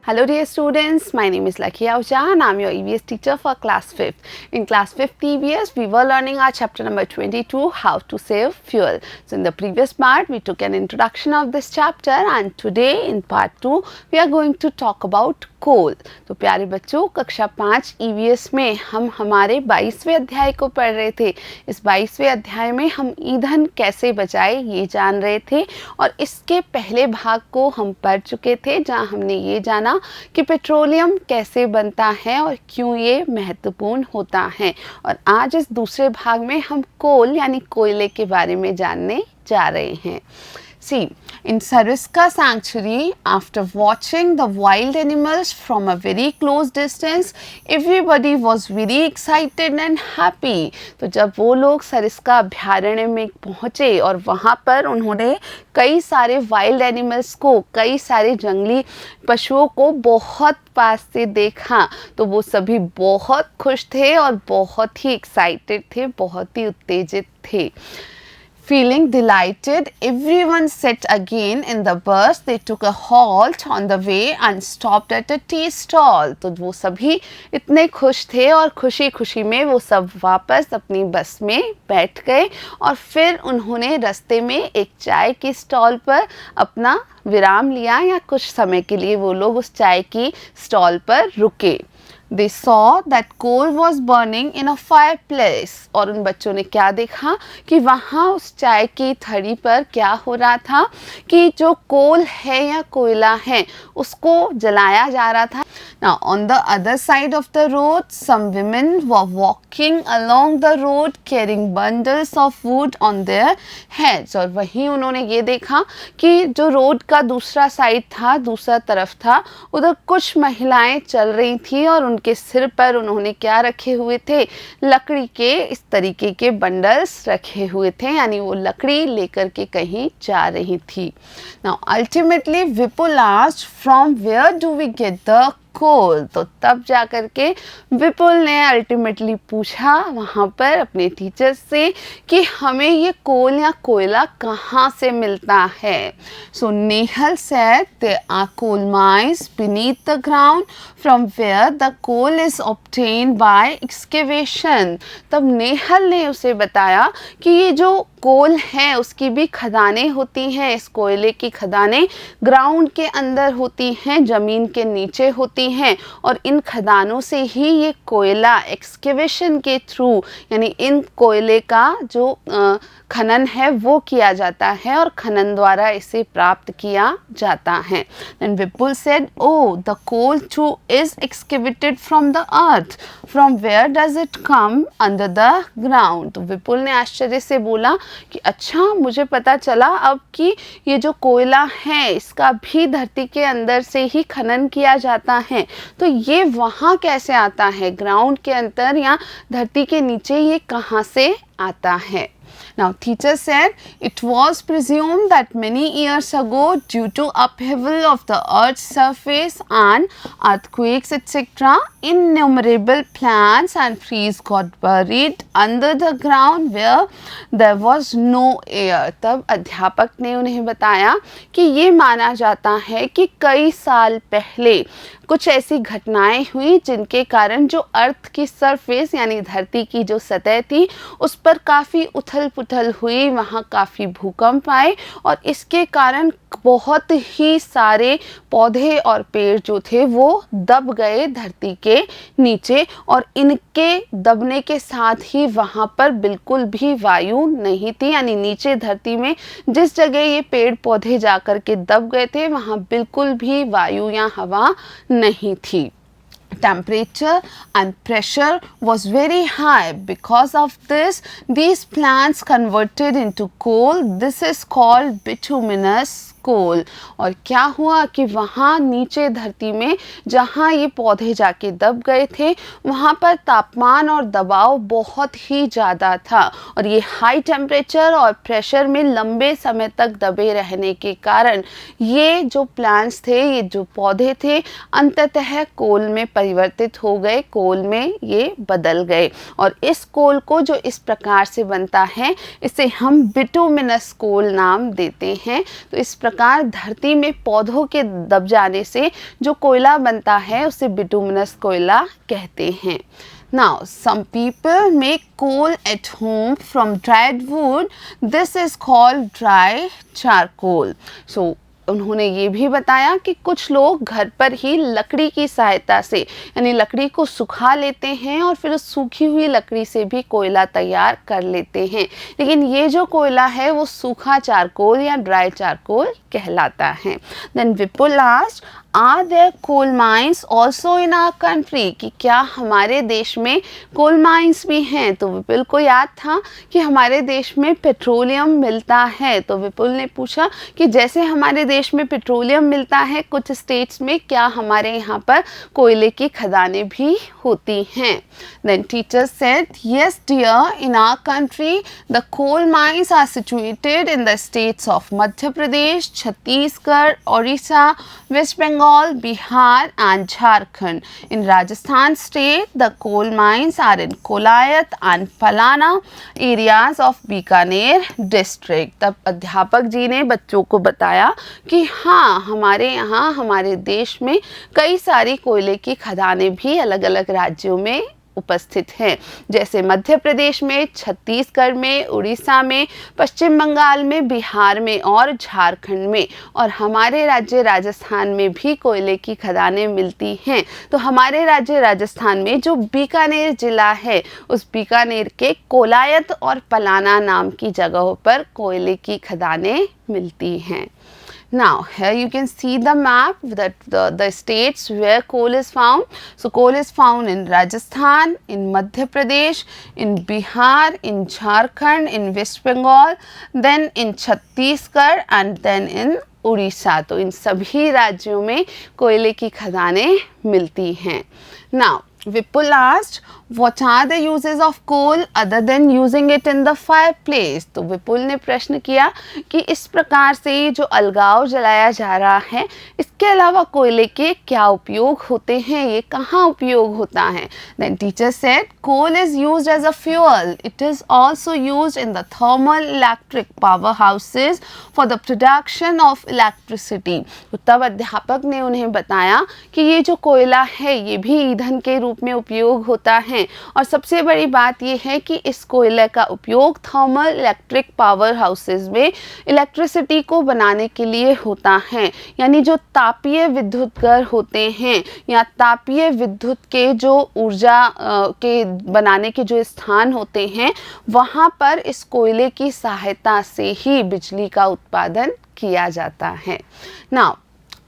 Hello dear students, my name is Lucky Ahuja and I am your EVS teacher for class 5th. In class 5th EVS, we were learning our chapter number 22, how to save fuel. So in the previous part, we took an introduction of this chapter and today in part 2, we are going to talk about कोल। तो प्यारे बच्चों, कक्षा 5 EVS में हम हमारे 22वें अध्याय को पढ़ रहे थे। इस 22वें अध्याय में हम ईंधन कैसे बचाए ये जान रहे थे और इसके पहले भाग को हम पढ़ चुके थे जहां हमने ये जाना कि पेट्रोलियम कैसे बनता है और क्यों ये महत्वपूर्ण होता है। और आज इस दूसरे भाग में हम कोल यानी कोयले के बारे में जानने जा रहे हैं। See, in Sariska Sanctuary, after watching the wild animals from a very close distance, everybody was very excited and happy. तो जब वो लोग सरिस्का अभ्यारण्य में पहुँचे और वहाँ पर उन्होंने कई सारे वाइल्ड एनिमल्स को, कई सारे जंगली पशुओं को बहुत पास से देखा तो वो सभी बहुत खुश थे और बहुत ही एक्साइटेड थे, बहुत ही उत्तेजित थे। Feeling delighted, everyone set again in the bus. They took a halt on the way and stopped at a tea stall. तो वो सभी इतने खुश थे और खुशी खुशी में वो सब वापस अपनी बस में बैठ गए और फिर उन्होंने रास्ते में एक चाय की स्टॉल पर अपना विराम लिया या कुछ समय के लिए वो लोग उस चाय की स्टॉल पर रुके। They saw that coal was burning in a fireplace. और उन बच्चों ने क्या देखा कि वहाँ उस चाय की थड़ी पर क्या हो रहा था कि जो कोल है या कोयला है उसको जलाया जा रहा था। Now on the other side of the road, some women were walking along the road carrying bundles of wood on their heads. और वहीं उन्होंने ये देखा कि जो रोड का दूसरा साइड था, दूसरा तरफ था, उधर कुछ महिलाएं चल रही थी और उनके सिर पर उन्होंने क्या रखे हुए थे, लकड़ी के इस तरीके के बंडल्स रखे हुए थे, यानी वो लकड़ी लेकर के कहीं जा रही थी। Now ultimately Vipul asked, from where do we get the कोल? तो तब जा कर के विपुल ने अल्टीमेटली पूछा वहाँ पर अपने टीचर से कि हमें ये कोल या कोयला कहाँ से मिलता है। सो Nehal said there are coal mines beneath the ground from where the coal is obtained by excavation. तब नेहल ने उसे बताया कि ये जो कोल है उसकी भी खदानें होती हैं, इस कोयले की खदानें ग्राउंड के अंदर होती हैं, ज़मीन के नीचे होती हैं और इन खदानों से ही ये कोयला एक्सकेवेशन के थ्रू यानी इन कोयले का जो खनन है वो किया जाता है और खनन द्वारा इसे प्राप्त किया जाता है। Then Vipul said, oh, the coal too is excavated from the earth. From where does it come under the ground? तो विपुल ने आश्चर्य से बोला कि अच्छा, मुझे पता चला अब कि ये जो कोयला है इसका भी धरती के अंदर से ही खनन किया जाता है। तो ये वहाँ कैसे आता है, ग्राउंड के अंदर या धरती के नीचे ये कहाँ से आता है। Now teacher said it was presumed that many years ago due to upheaval of the earth's surface and earthquakes etc. innumerable plants and trees got buried under the ground where there was no air. तब अध्यापक ने उन्हें बताया कि ये माना जाता है कि कई साल पहले कुछ ऐसी घटनाएं हुई जिनके कारण जो अर्थ की सरफेस यानी धरती की जो सतह थी उस पर काफ़ी उथल पुथल हुई, वहाँ काफ़ी भूकंप आए और इसके कारण बहुत ही सारे पौधे और पेड़ जो थे वो दब गए धरती के नीचे और इनके दबने के साथ ही वहाँ पर बिल्कुल भी वायु नहीं थी, यानी नीचे धरती में जिस जगह ये पेड़ पौधे जाकर के दब गए थे वहाँ बिल्कुल भी वायु या हवा नहीं थी। Temperature and pressure was very high. Because of this, these plants converted into coal. This is called bituminous कोल। और क्या हुआ कि वहाँ नीचे धरती में जहाँ ये पौधे जाके दब गए थे वहाँ पर तापमान और दबाव बहुत ही ज़्यादा था और ये हाई टेम्परेचर और प्रेशर में लंबे समय तक दबे रहने के कारण ये जो प्लांट्स थे, ये जो पौधे थे अंततः कोल में परिवर्तित हो गए, कोल में ये बदल गए और इस कोल को जो इस प्रकार से बनता है इसे हम बिटुमिनस कोल नाम देते हैं। तो इस प्रकार प्रकार धरती में पौधों के दब जाने से जो कोयला बनता है उसे बिटुमिनस कोयला कहते हैं। Now, some people make coal at home from dried wood. This is called dry charcoal. So, उन्होंने ये भी बताया कि कुछ लोग घर पर ही लकड़ी की सहायता से यानी लकड़ी को सुखा लेते हैं और फिर उस सूखी हुई लकड़ी से भी कोयला तैयार कर लेते हैं, लेकिन ये जो कोयला है वो सूखा चारकोल या ड्राई चारकोल कहलाता है। Then Vipul asked, are there coal mines also in our country, कि क्या हमारे देश में कोल माइंस भी हैं? तो विपुल को याद था कि हमारे देश में पेट्रोलियम मिलता है, तो विपुल ने पूछा कि जैसे हमारे देश में पेट्रोलियम मिलता है कुछ स्टेट्स में, क्या हमारे यहाँ पर कोयले की खदानें भी होती हैं? Then teacher said, yes dear, in our country the coal mines are situated in the states of Madhya Pradesh, Chhattisgarh, Odisha, west Bengal, Bihar and Jharkhand. In Rajasthan state, the coal mines are in Kolayat and Palana areas of Bikaner district. तब अध्यापक जी ने बच्चों को बताया कि हाँ, हमारे यहाँ हमारे देश में कई सारी कोयले की खदानें भी अलग अलग राज्यों में उपस्थित हैं, जैसे मध्य प्रदेश में, छत्तीसगढ़ में, उड़ीसा में, पश्चिम बंगाल में, बिहार में और झारखंड में, और हमारे राज्य राजस्थान में भी कोयले की खदानें मिलती हैं। तो हमारे राज्य राजस्थान में जो बीकानेर जिला है उस बीकानेर के कोलायत और पलाना नाम की जगहों पर कोयले की खदानें मिलती हैं। Now here you can see the map that the states where coal is found. So coal is found in Rajasthan, in Madhya Pradesh, in Bihar, in Jharkhand, in West Bengal, then in Chhattisgarh and then in Orissa. तो इन सभी राज्यों में कोयले की खदानें मिलती हैं। Now Vipul asked, what are the uses of coal other than using it in the fireplace? तो विपुल ने प्रश्न किया कि इस प्रकार से जो अलगाव जलाया जा रहा है इसके अलावा कोयले के क्या उपयोग होते हैं, ये कहाँ उपयोग होता है? Then teacher said, coal is used as a fuel. It is also used in the thermal electric powerhouses for the production of electricity. तो तब अध्यापक ने उन्हें बताया कि ये जो कोयला है ये भी ईंधन के रूप में उपयोग होता है, और सबसे बड़ी बात यह है कि इस कोयले का उपयोग थर्मल इलेक्ट्रिक पावर हाउसेस में इलेक्ट्रिसिटी को बनाने के लिए होता है, यानी जो तापीय विद्युत घर होते हैं या तापीय विद्युत के जो ऊर्जा के बनाने के जो स्थान होते हैं वहाँ पर इस कोयले की सहायता से ही बिजली का उत्पादन किया जाता है। Now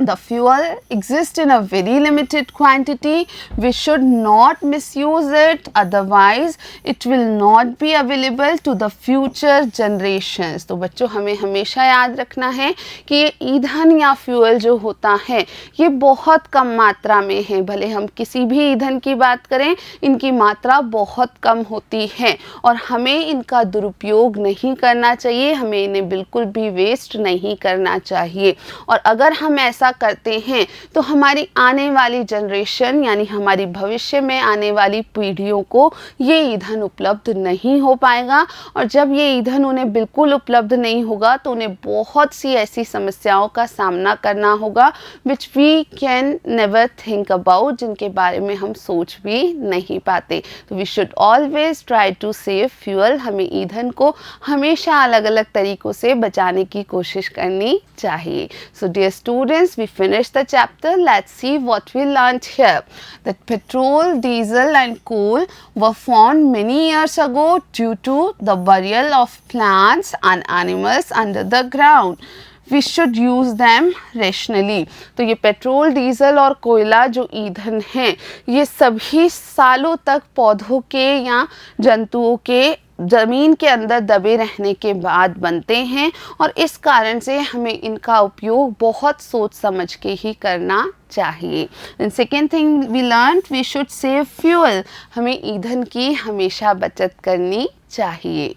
the fuel exists in a very limited quantity. We should not misuse it, otherwise it will not be available to the future generations. तो बच्चों हमें हमेशा याद रखना है कि ये ईंधन या फ्यूल जो होता है ये बहुत कम मात्रा में है। भले हम किसी भी ईंधन की बात करें इनकी मात्रा बहुत कम होती है और हमें इनका दुरुपयोग नहीं करना चाहिए, हमें इन्हें बिल्कुल भी वेस्ट नहीं करना चाहिए। और अगर हम ऐसा करते हैं तो हमारी आने वाली जनरेशन यानी हमारी भविष्य में आने वाली पीढ़ियों को ये ईंधन उपलब्ध नहीं हो पाएगा, और जब ये ईंधन उन्हें बिल्कुल उपलब्ध नहीं होगा तो उन्हें बहुत सी ऐसी समस्याओं का सामना करना होगा which we can never think about, जिनके बारे में हम सोच भी नहीं पाते। तो we should always try to save fuel, हमें ईंधन को हमेशा अलग अलग तरीकों से बचाने की कोशिश करनी चाहिए। So dear students, we finished the chapter. Let's see what we learned here. That petrol, diesel and coal were formed many years ago due to the burial of plants and animals under the ground. We should use them rationally. तो ये petrol, diesel और कोयला जो ईंधन हैं ये सभी सालों तक पौधों के या जंतुओं के ज़मीन के अंदर दबे रहने के बाद बनते हैं, और इस कारण से हमें इनका उपयोग बहुत सोच समझ के ही करना चाहिए। And second thing we learn, we should save fuel, हमें ईंधन की हमेशा बचत करनी चाहिए।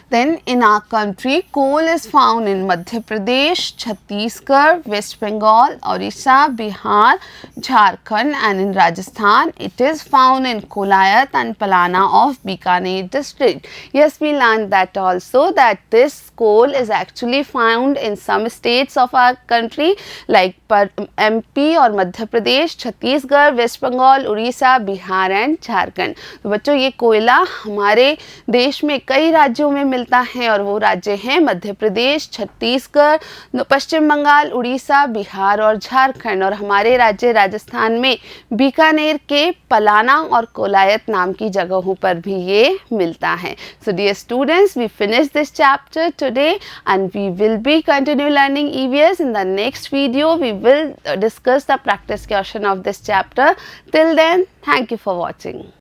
Then in our country, coal is found in Madhya Pradesh, Chhattisgarh, West Bengal, Orissa, Bihar, Jharkhand, and in Rajasthan it is found in Kolayat and Palana of Bikaner district. Yes, we learned that also, that this coal is actually found in some states of our country like MP or Madhya Pradesh, Chhattisgarh, West Bengal, Orissa, Bihar and Jharkhand. तो बच्चों ये कोयला हमारे देश में कई राज्यों में मिलता है और वो राज्य हैं मध्य प्रदेश, छत्तीसगढ़, पश्चिम बंगाल, उड़ीसा, बिहार और झारखंड। और हमारे राज्य राजस्थान में बीकानेर के पलाना और कोलायत नाम की जगहों पर भी ये मिलता है। So dear students, we finish this chapter today and we will be continue learning EVS. In the next video we will discuss the practice question of this chapter. Till then, thank you for watching.